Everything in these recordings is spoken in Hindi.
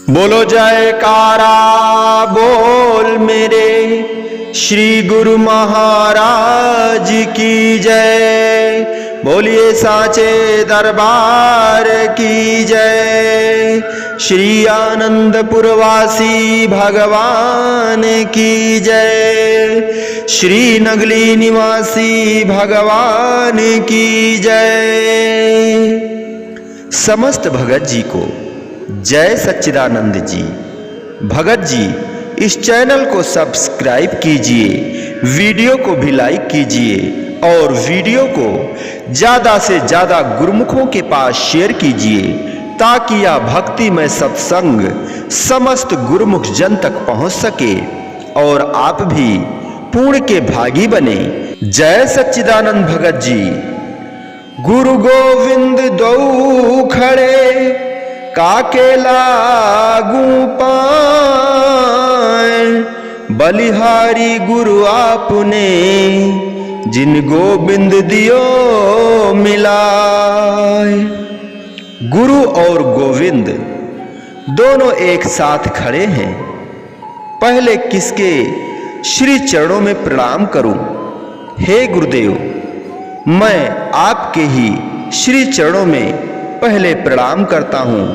बोलो जयकारा बोल मेरे श्री गुरु महाराज की जय। बोलिए साचे दरबार की जय। श्री आनंदपुरवासी भगवान की जय। श्री नगली निवासी भगवान की जय। समस्त भगत जी को जय सच्चिदानंद जी। भगत जी इस चैनल को सब्सक्राइब कीजिए, वीडियो को भी लाइक कीजिए और वीडियो को ज़्यादा से ज़्यादा गुरुमुखों के पास शेयर कीजिए ताकि यह भक्तिमय सत्संग समस्त गुरुमुख जन तक पहुंच सके और आप भी पुण्य के भागी बने। जय सच्चिदानंद भगत जी। गुरु गोविंद दो खड़े काके लागू पाए, बलिहारी गुरु आपने जिन गोविंद दियो मिलाए। गुरु और गोविंद दोनों एक साथ खड़े हैं। पहले किसके श्री चरणों में प्रणाम करूं? हे गुरुदेव, मैं आपके ही श्री चरणों में पहले प्रणाम करता हूँ।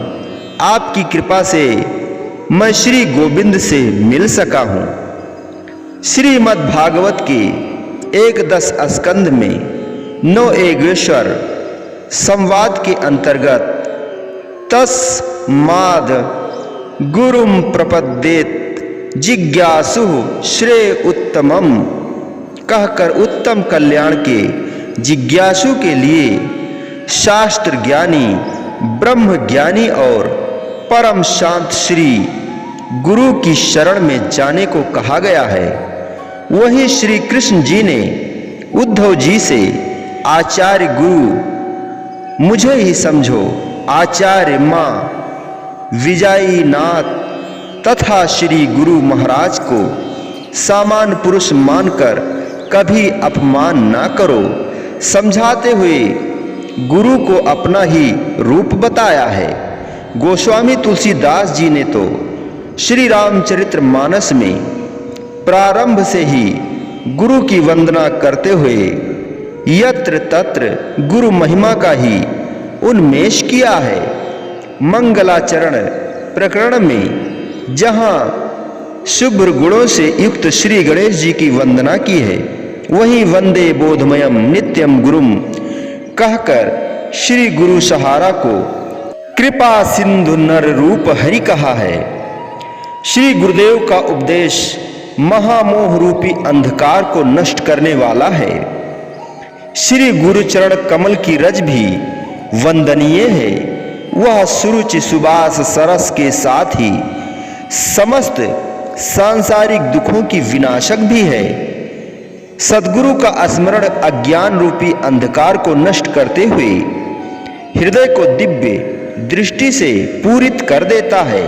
आपकी कृपा से मैं श्री गोविंद से मिल सका हूँ। श्रीमद् भागवत के 1-10 स्कंद में 9 एगेश्वर संवाद के अंतर्गत तस्माद् गुरुम प्रपद्येत जिज्ञासु श्रेय उत्तमम कहकर उत्तम कल्याण के जिज्ञासु के लिए शास्त्र ज्ञानी, ब्रह्म ज्ञानी और परम शांत श्री गुरु की शरण में जाने को कहा गया है। वहीं श्री कृष्ण जी ने उद्धव जी से आचार्य गुरु मुझे ही समझो, आचार्य मां विजयीनाथ तथा श्री गुरु महाराज को सामान्य पुरुष मानकर कभी अपमान ना करो समझाते हुए गुरु को अपना ही रूप बताया है। गोस्वामी तुलसीदास जी ने तो श्री रामचरित्र मानस में प्रारंभ से ही गुरु की वंदना करते हुए यत्र तत्र गुरु महिमा का ही उन्मेष किया है। मंगलाचरण प्रकरण में जहाँ शुभ्र गुणों से युक्त श्री गणेश जी की वंदना की है, वहीं वंदे बोधमयम नित्यम गुरुम कहकर श्री गुरु सहारा को कृपा सिंधु नर रूप हरि कहा है। श्री गुरुदेव का उपदेश महामोह रूपी अंधकार को नष्ट करने वाला है। श्री गुरुचरण कमल की रज भी वंदनीय है। वह सुरुचि सुबास सरस के साथ ही समस्त सांसारिक दुखों की विनाशक भी है। सद्गुरु का स्मरण अज्ञान रूपी अंधकार को नष्ट करते हुए हृदय को दिव्य दृष्टि से पूरित कर देता है।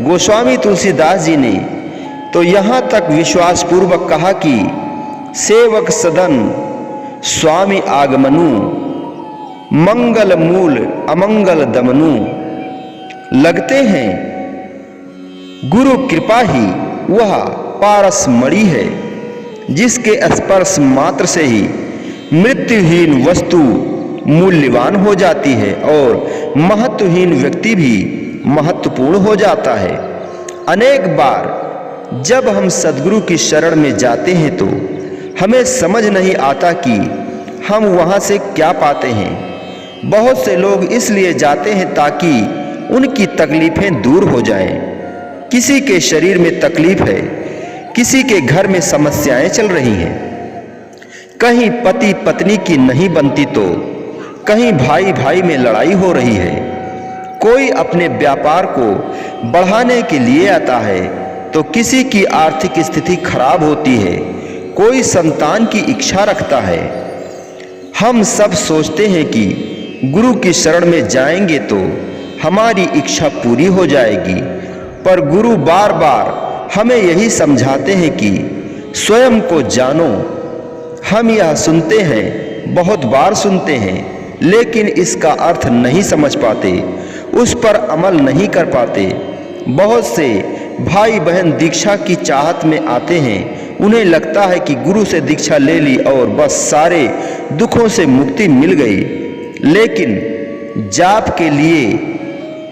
गोस्वामी तुलसीदास जी ने तो यहाँ तक विश्वास पूर्वक कहा कि सेवक सदन स्वामी आगमनु मंगल मूल अमंगल दमनु। लगते हैं गुरु कृपा ही वह पारस मणि है जिसके स्पर्श मात्र से ही मृत्युहीन वस्तु मूल्यवान हो जाती है और महत्वहीन व्यक्ति भी महत्वपूर्ण हो जाता है। अनेक बार जब हम सद्गुरु की शरण में जाते हैं तो हमें समझ नहीं आता कि हम वहाँ से क्या पाते हैं। बहुत से लोग इसलिए जाते हैं ताकि उनकी तकलीफें दूर हो जाएं। किसी के शरीर में तकलीफ है, किसी के घर में समस्याएं चल रही हैं, कहीं पति पत्नी की नहीं बनती तो कहीं भाई भाई में लड़ाई हो रही है। कोई अपने व्यापार को बढ़ाने के लिए आता है तो किसी की आर्थिक स्थिति खराब होती है, कोई संतान की इच्छा रखता है। हम सब सोचते हैं कि गुरु की शरण में जाएंगे तो हमारी इच्छा पूरी हो जाएगी, पर गुरु बार बार हमें यही समझाते हैं कि स्वयं को जानो। हम यह सुनते हैं, बहुत बार सुनते हैं, लेकिन इसका अर्थ नहीं समझ पाते, उस पर अमल नहीं कर पाते। बहुत से भाई बहन दीक्षा की चाहत में आते हैं। उन्हें लगता है कि गुरु से दीक्षा ले ली और बस सारे दुखों से मुक्ति मिल गई, लेकिन जाप के लिए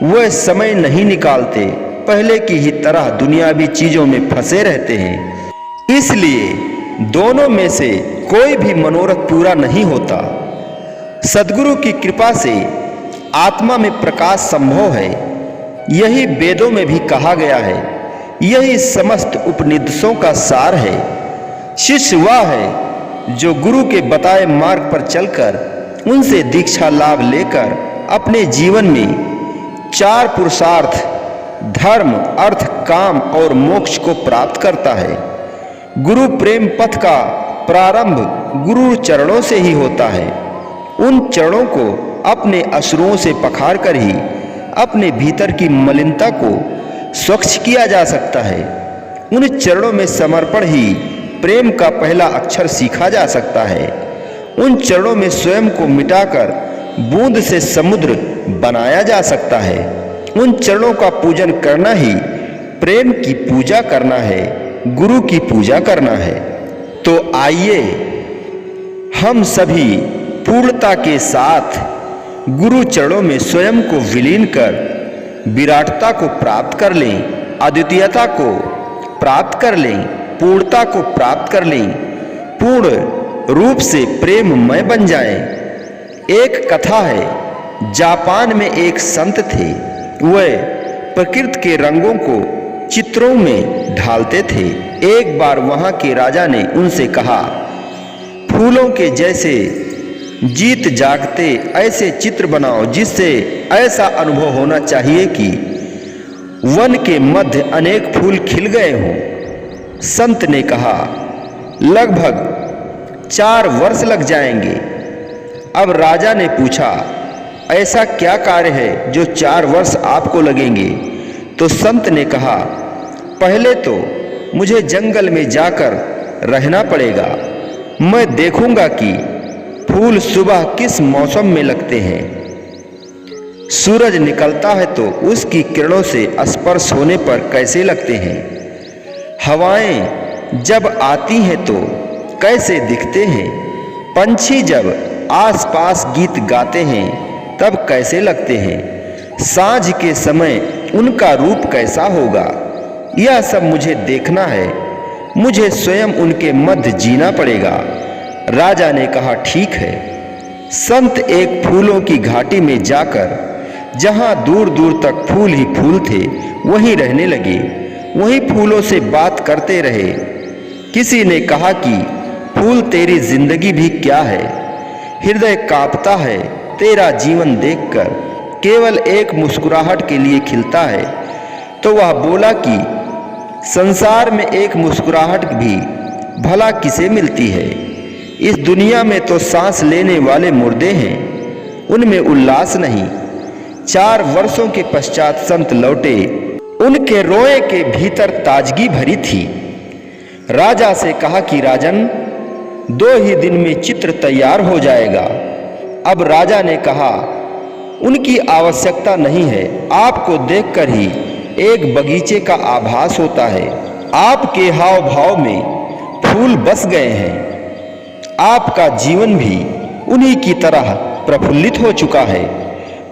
वह समय नहीं निकालते, पहले की ही तरह दुनियावी चीजों में फंसे रहते हैं। इसलिए दोनों में से कोई भी मनोरथ पूरा नहीं होता। सद्गुरु की कृपा से आत्मा में प्रकाश संभव है, यही वेदों में भी कहा गया है, यही समस्त उपनिषदों का सार है। शिष्य वह है जो गुरु के बताए मार्ग पर चलकर उनसे दीक्षा लाभ लेकर अपने जीवन में 4 पुरुषार्थ धर्म, अर्थ, काम और मोक्ष को प्राप्त करता है। गुरु प्रेम पथ का प्रारंभ गुरु चरणों से ही होता है। उन चरणों को अपने अश्रुओं से पखार कर ही अपने भीतर की मलिनता को स्वच्छ किया जा सकता है। उन चरणों में समर्पण ही प्रेम का पहला अक्षर सीखा जा सकता है। उन चरणों में स्वयं को मिटाकर बूंद से समुद्र बनाया जा सकता है। उन चरणों का पूजन करना ही प्रेम की पूजा करना है, गुरु की पूजा करना है। तो आइए हम सभी पूर्णता के साथ गुरु चरणों में स्वयं को विलीन कर विराटता को प्राप्त कर लें, अद्वितीयता को प्राप्त कर लें, पूर्णता को प्राप्त कर लें, पूर्ण रूप से प्रेममय बन जाएं। एक कथा है, जापान में एक संत थे। वह प्रकृति के रंगों को चित्रों में ढालते थे। एक बार वहां के राजा ने उनसे कहा, फूलों के जैसे जीत जागते ऐसे चित्र बनाओ जिससे ऐसा अनुभव होना चाहिए कि वन के मध्य अनेक फूल खिल गए हों। संत ने कहा, लगभग 4 वर्ष लग जाएंगे। अब राजा ने पूछा, ऐसा क्या कार्य है जो 4 वर्ष आपको लगेंगे? तो संत ने कहा, पहले तो मुझे जंगल में जाकर रहना पड़ेगा। मैं देखूंगा कि फूल सुबह किस मौसम में लगते हैं। सूरज निकलता है तो उसकी किरणों से स्पर्श होने पर कैसे लगते हैं। हवाएं जब आती हैं तो कैसे दिखते हैं। पंछी जब आसपास गीत गाते हैं तब कैसे लगते हैं। सांझ के समय उनका रूप कैसा होगा, यह सब मुझे देखना है। मुझे स्वयं उनके मध्य जीना पड़ेगा। राजा ने कहा, ठीक है। संत एक फूलों की घाटी में जाकर जहां दूर दूर तक फूल ही फूल थे वहीं रहने लगे। वहीं फूलों से बात करते रहे। किसी ने कहा कि फूल तेरी जिंदगी भी क्या है, हृदय कांपता है तेरा जीवन देखकर, केवल एक मुस्कुराहट के लिए खिलता है। तो वह बोला कि संसार में एक मुस्कुराहट भी भला किसे मिलती है। इस दुनिया में तो सांस लेने वाले मुर्दे हैं, उनमें उल्लास नहीं। 4 वर्षों के पश्चात संत लौटे। उनके रोए के भीतर ताजगी भरी थी। राजा से कहा कि राजन, 2 ही दिन में चित्र तैयार हो जाएगा। अब राजा ने कहा, उनकी आवश्यकता नहीं है। आपको देखकर ही एक बगीचे का आभास होता है। आपके हाव भाव में फूल बस गए हैं। आपका जीवन भी उन्हीं की तरह प्रफुल्लित हो चुका है।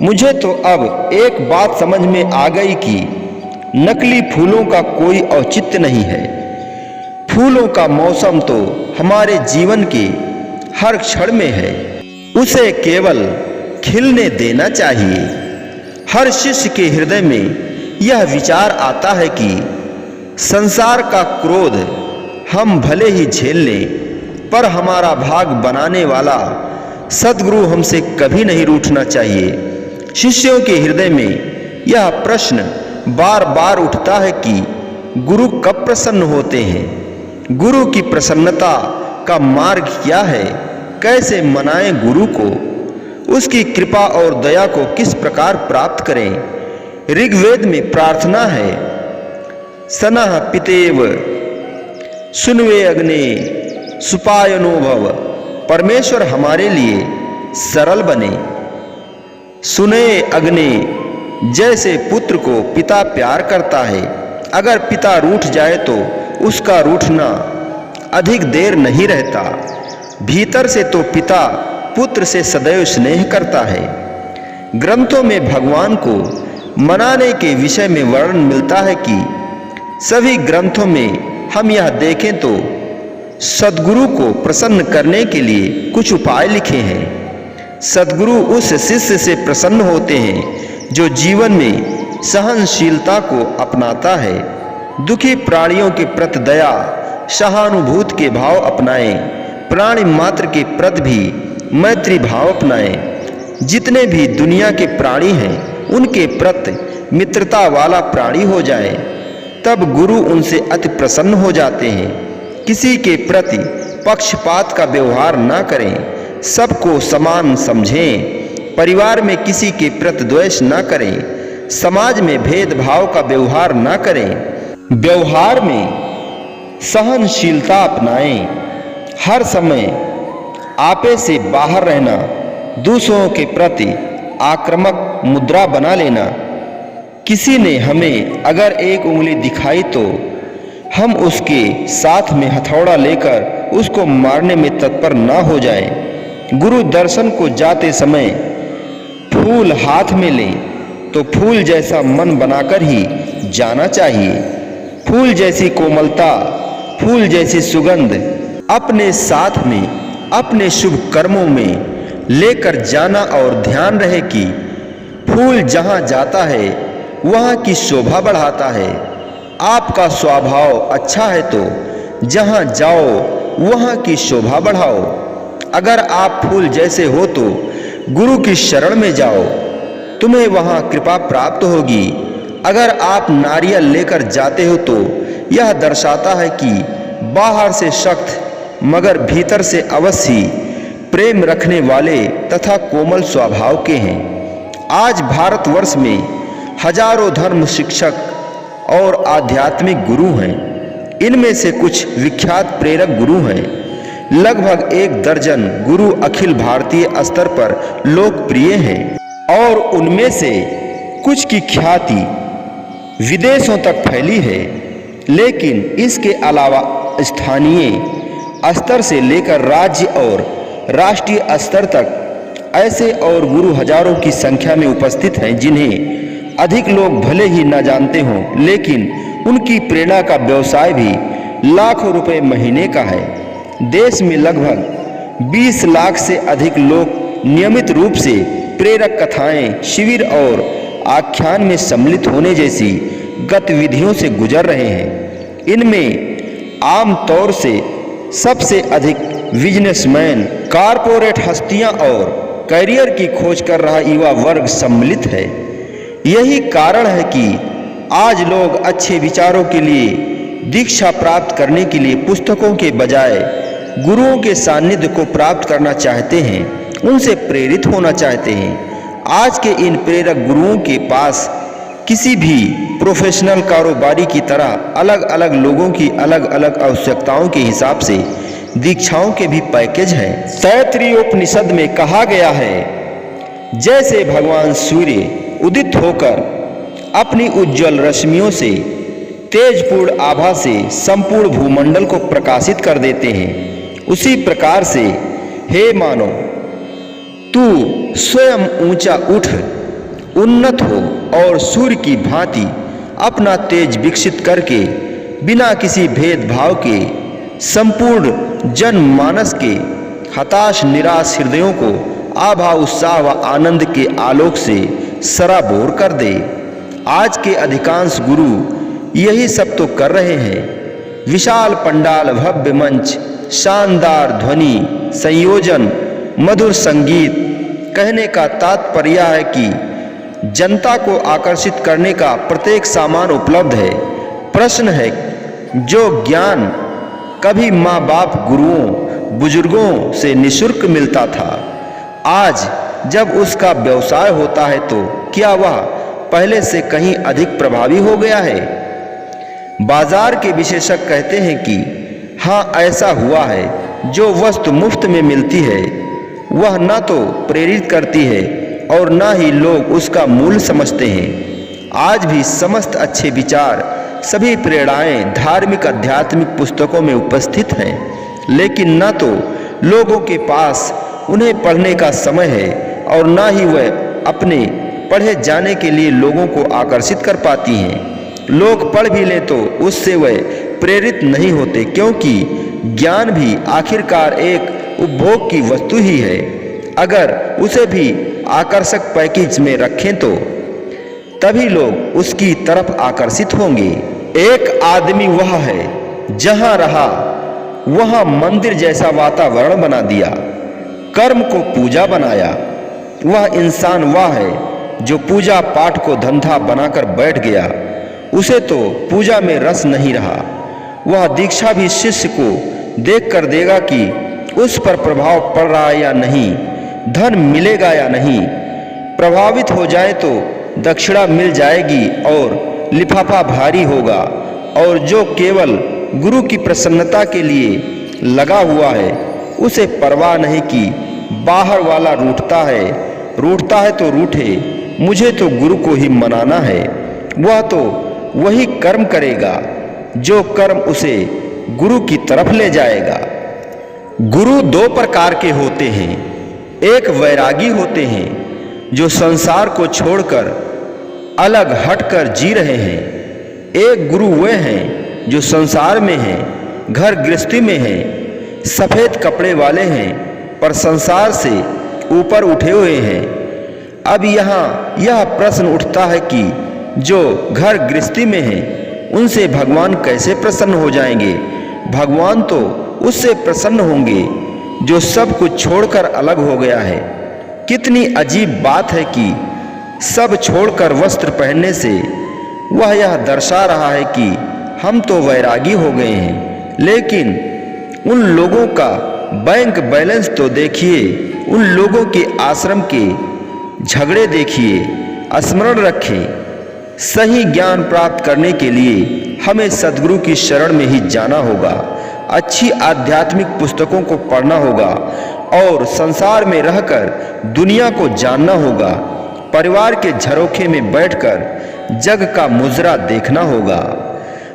मुझे तो अब एक बात समझ में आ गई कि नकली फूलों का कोई औचित्य नहीं है। फूलों का मौसम तो हमारे जीवन के हर क्षण में है, उसे केवल खिलने देना चाहिए। हर शिष्य के हृदय में यह विचार आता है कि संसार का क्रोध हम भले ही झेल लें, पर हमारा भाग बनाने वाला सद्गुरु हमसे कभी नहीं रूठना चाहिए। शिष्यों के हृदय में यह प्रश्न बार बार उठता है कि गुरु कब प्रसन्न होते हैं। गुरु की प्रसन्नता का मार्ग क्या है, कैसे मनाएं गुरु को, उसकी कृपा और दया को किस प्रकार प्राप्त करें। ऋग्वेद में प्रार्थना है, सनः पितेव सुनवे अग्ने सुपायनो भव। परमेश्वर हमारे लिए सरल बने। सुने अग्नि जैसे पुत्र को पिता प्यार करता है, अगर पिता रूठ जाए तो उसका रूठना अधिक देर नहीं रहता। भीतर से तो पिता पुत्र से सदैव स्नेह करता है। ग्रंथों में भगवान को मनाने के विषय में वर्णन मिलता है कि सभी ग्रंथों में हम यह देखें तो सद्गुरु को प्रसन्न करने के लिए कुछ उपाय लिखे हैं। सद्गुरु उस शिष्य से प्रसन्न होते हैं जो जीवन में सहनशीलता को अपनाता है, दुखी प्राणियों के प्रति दया सहानुभूति के भाव अपनाएं, प्राणी मात्र के प्रति भी मैत्री भाव अपनाएं। जितने भी दुनिया के प्राणी हैं उनके प्रति मित्रता वाला प्राणी हो जाए, तब गुरु उनसे अति प्रसन्न हो जाते हैं। किसी के प्रति पक्षपात का व्यवहार ना करें, सबको समान समझें। परिवार में किसी के प्रति द्वेष ना करें, समाज में भेदभाव का व्यवहार ना करें। व्यवहार में सहनशीलता अपनाएं। हर समय आपे से बाहर रहना, दूसरों के प्रति आक्रामक मुद्रा बना लेना। किसी ने हमें अगर एक उंगली दिखाई तो हम उसके साथ में हथौड़ा लेकर उसको मारने में तत्पर ना हो जाएं। गुरु दर्शन को जाते समय फूल हाथ में लें तो फूल जैसा मन बनाकर ही जाना चाहिए। फूल जैसी कोमलता, फूल जैसी सुगंध अपने साथ में अपने शुभ कर्मों में लेकर जाना और ध्यान रहे कि फूल जहाँ जाता है वहाँ की शोभा बढ़ाता है। आपका स्वभाव अच्छा है तो जहाँ जाओ वहाँ की शोभा बढ़ाओ। अगर आप फूल जैसे हो तो गुरु की शरण में जाओ, तुम्हें वहाँ कृपा प्राप्त होगी। अगर आप नारियल लेकर जाते हो तो यह दर्शाता है कि बाहर से सख्त मगर भीतर से अवश्य प्रेम रखने वाले तथा कोमल स्वभाव के हैं। आज भारतवर्ष में हजारों धर्म शिक्षक और आध्यात्मिक गुरु हैं। इनमें से कुछ विख्यात प्रेरक गुरु हैं। लगभग 1 दर्जन गुरु अखिल भारतीय स्तर पर लोकप्रिय हैं और उनमें से कुछ की ख्याति विदेशों तक फैली है। लेकिन इसके अलावा स्थानीय स्तर से लेकर राज्य और राष्ट्रीय स्तर तक ऐसे और गुरु हजारों की संख्या में उपस्थित हैं जिन्हें अधिक लोग भले ही न जानते हों, लेकिन उनकी प्रेरणा का व्यवसाय भी लाखों रुपए महीने का है। देश में लगभग 20 लाख से अधिक लोग नियमित रूप से प्रेरक कथाएं, शिविर और आख्यान में सम्मिलित होने जैसी गतिविधियों से गुजर रहे हैं। इनमें आम तौर से सबसे अधिक बिजनेसमैन, कारपोरेट हस्तियां और करियर की खोज कर रहा युवा वर्ग सम्मिलित है। यही कारण है कि आज लोग अच्छे विचारों के लिए दीक्षा प्राप्त करने के लिए पुस्तकों के बजाय गुरुओं के सानिध्य को प्राप्त करना चाहते हैं, उनसे प्रेरित होना चाहते हैं। आज के इन प्रेरक गुरुओं के पास किसी भी प्रोफेशनल कारोबारी की तरह अलग अलग लोगों की अलग अलग आवश्यकताओं के हिसाब से दीक्षाओं के भी पैकेज हैं। तैत्तिरीयोपनिषद में कहा गया है, जैसे भगवान सूर्य उदित होकर अपनी उज्जवल रश्मियों से तेजपूर्ण आभा से संपूर्ण भूमंडल को प्रकाशित कर देते हैं, उसी प्रकार से हे मानव, तू स्वयं ऊंचा उठ, उन्नत हो और सूर्य की भांति अपना तेज विकसित करके बिना किसी भेदभाव के संपूर्ण जनमानस के हताश निराश हृदयों को आभा, उत्साह व आनंद के आलोक से सराबोर कर दे। आज के अधिकांश गुरु यही सब तो कर रहे हैं। विशाल पंडाल, भव्य मंच, शानदार ध्वनि संयोजन, मधुर संगीत। कहने का तात्पर्य है कि जनता को आकर्षित करने का प्रत्येक सामान उपलब्ध है। प्रश्न है, जो ज्ञान कभी माँ बाप, गुरुओं, बुजुर्गों से निःशुल्क मिलता था, आज जब उसका व्यवसाय होता है तो क्या वह पहले से कहीं अधिक प्रभावी हो गया है? बाजार के विशेषज्ञ कहते हैं कि हाँ, ऐसा हुआ है। जो वस्तु मुफ्त में मिलती है वह न तो प्रेरित करती है और ना ही लोग उसका मूल समझते हैं। आज भी समस्त अच्छे विचार, सभी प्रेरणाएं धार्मिक आध्यात्मिक पुस्तकों में उपस्थित हैं, लेकिन न तो लोगों के पास उन्हें पढ़ने का समय है और ना ही वह अपने पढ़े जाने के लिए लोगों को आकर्षित कर पाती हैं। लोग पढ़ भी लें तो उससे वह प्रेरित नहीं होते, क्योंकि ज्ञान भी आखिरकार एक उपभोग की वस्तु ही है। अगर उसे भी आकर्षक पैकेज में रखें तो तभी लोग उसकी तरफ आकर्षित होंगे। एक आदमी वह है जहां रहा वहां मंदिर जैसा वातावरण बना दिया, कर्म को पूजा बनाया। वह इंसान वह है जो पूजा पाठ को धंधा बनाकर बैठ गया, उसे तो पूजा में रस नहीं रहा। वह दीक्षा भी शिष्य को देख कर देगा कि उस पर प्रभाव पड़ रहा है या नहीं, धन मिलेगा या नहीं। प्रभावित हो जाए तो दक्षिणा मिल जाएगी और लिफाफा भारी होगा, और जो केवल गुरु की प्रसन्नता के लिए लगा हुआ है उसे परवाह नहीं कि बाहर वाला रूठता है तो रूठे, मुझे तो गुरु को ही मनाना है। वह तो वही कर्म करेगा जो कर्म उसे गुरु की तरफ ले जाएगा। गुरु दो प्रकार के होते हैं। एक वैरागी होते हैं जो संसार को छोड़कर अलग हटकर जी रहे हैं। एक गुरु वे हैं जो संसार में हैं, घर गृहस्थी में हैं, सफेद कपड़े वाले हैं, पर संसार से ऊपर उठे हुए हैं। अब यहाँ यह प्रश्न उठता है कि जो घर गृहस्थी में हैं उनसे भगवान कैसे प्रसन्न हो जाएंगे? भगवान तो उससे प्रसन्न होंगे जो सब कुछ छोड़कर अलग हो गया है। कितनी अजीब बात है कि सब छोड़कर वस्त्र पहनने से वह यह दर्शा रहा है कि हम तो वैरागी हो गए हैं। लेकिन उन लोगों का बैंक बैलेंस तो देखिए, उन लोगों के आश्रम के झगड़े देखिए। स्मरण रखें, सही ज्ञान प्राप्त करने के लिए हमें सद्गुरु की शरण में ही जाना होगा, अच्छी आध्यात्मिक पुस्तकों को पढ़ना होगा और संसार में रहकर दुनिया को जानना होगा। परिवार के झरोखे में बैठकर जग का मुजरा देखना होगा।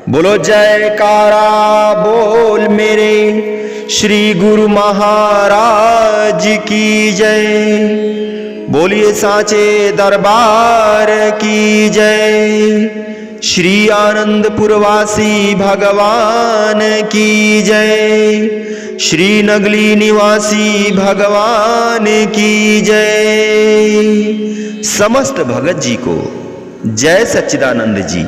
बोलो जयकारा बोल मेरे श्री गुरु महाराज की जय। बोलिए साचे दरबार की जय। श्री आनंदपुरवासी भगवान की जय। श्री नगली निवासी भगवान की जय। समस्त भगत जी को जय सच्चिदानंद जी।